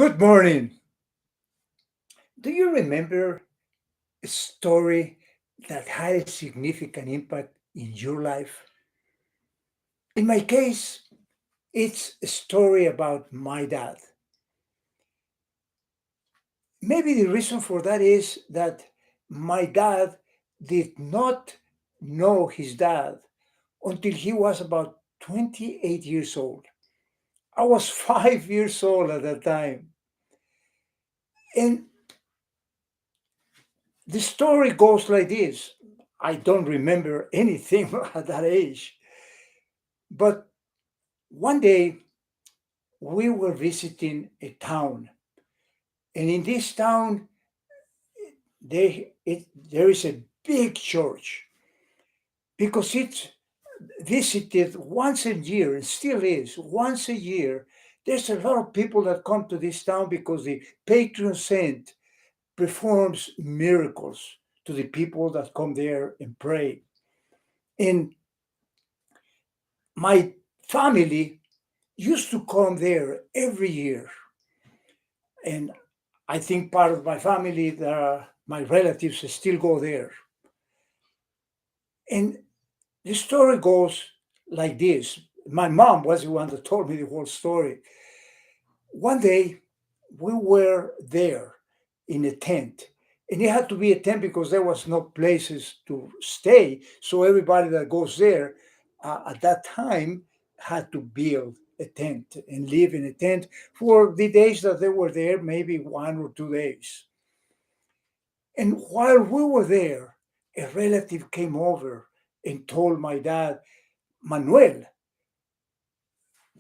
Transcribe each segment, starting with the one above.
Good morning. Do you remember a story that had a significant impact in your life? In my case, it's a story about my dad. Maybe the reason for that is that my dad did not know his dad until he was about 28 years old. I was 5 years old at that time. And the story goes like this. I don't remember anything at that age. But one day we were visiting a town, and in this town there is a big church because it's visited once a year and still is once a year. There's a lot of people that come to this town because the patron saint performs miracles to the people that come there and pray. And my family used to come there every year, and I think part of my family, my relatives, still go there. And the story goes like this. My mom was the one that told me the whole story. One day, we were there in a tent, and it had to be a tent because there was no places to stay. So everybody that goes there at that time had to build a tent and live in a tent for the days that they were there, maybe 1 or 2 days. And while we were there, a relative came over and told my dad, Manuel,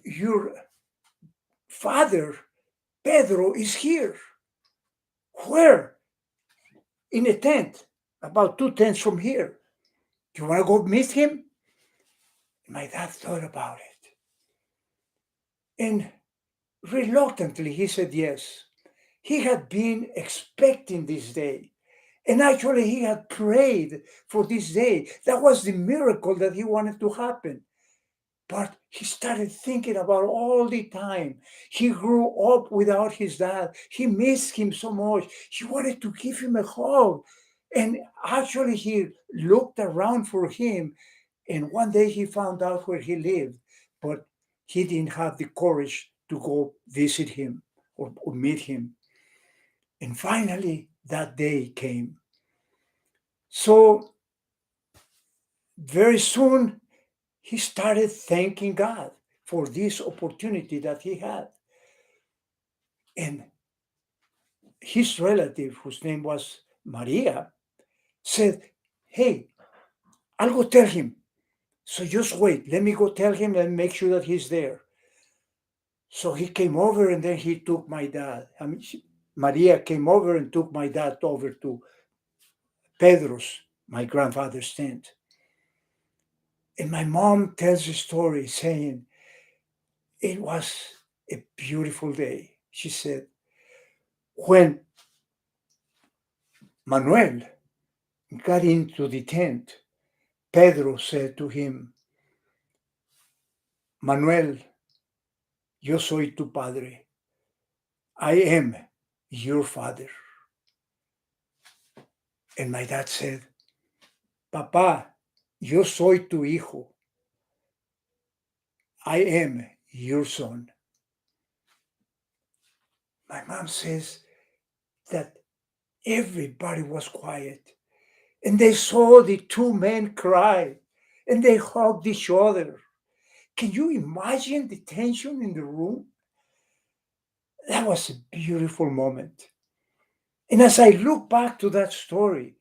your father, Pedro, is here. Where? In a tent, about 2 tents from here. Do you want to go meet him? My dad thought about it. And reluctantly, he said yes. He had been expecting this day. And actually, he had prayed for this day. That was the miracle that he wanted to happen. But he started thinking about all the time. He grew up without his dad. He missed him so much. He wanted to give him a hug. And actually, he looked around for him. And one day he found out where he lived, but he didn't have the courage to go visit him or meet him. And finally, that day came. So very soon, he started thanking God for this opportunity that he had. And his relative, whose name was Maria, said, Hey, I'll go tell him. So just wait. Let me go tell him and make sure that he's there. So he came over and then he took my dad. Maria came over and took my dad over to Pedro's, my grandfather's tent. And my mom tells a story saying, It was a beautiful day. She said, When Manuel got into the tent, Pedro said to him, Manuel, yo soy tu padre. I am your father. And my dad said, Papá, yo soy tu hijo. I am your son. My mom says that everybody was quiet and they saw the two men cry and they hugged each other. Can you imagine the tension in the room? That was a beautiful moment. And as I look back to that story,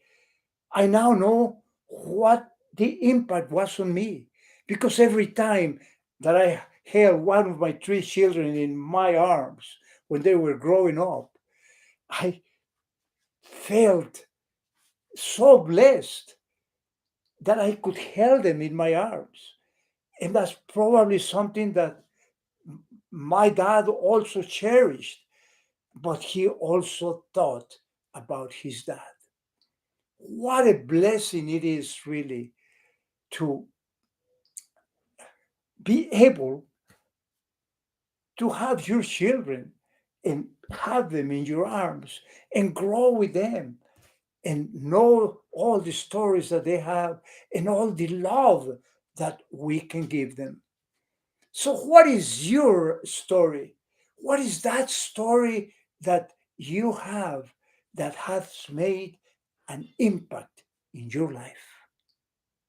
I now know what the impact was on me. Because every time that I held one of my three children in my arms when they were growing up, I felt so blessed that I could hold them in my arms. And that's probably something that my dad also cherished, but he also thought about his dad. What a blessing it is, really, to be able to have your children and have them in your arms and grow with them and know all the stories that they have and all the love that we can give them. So, what is your story? What is that story that you have that has made an impact in your life?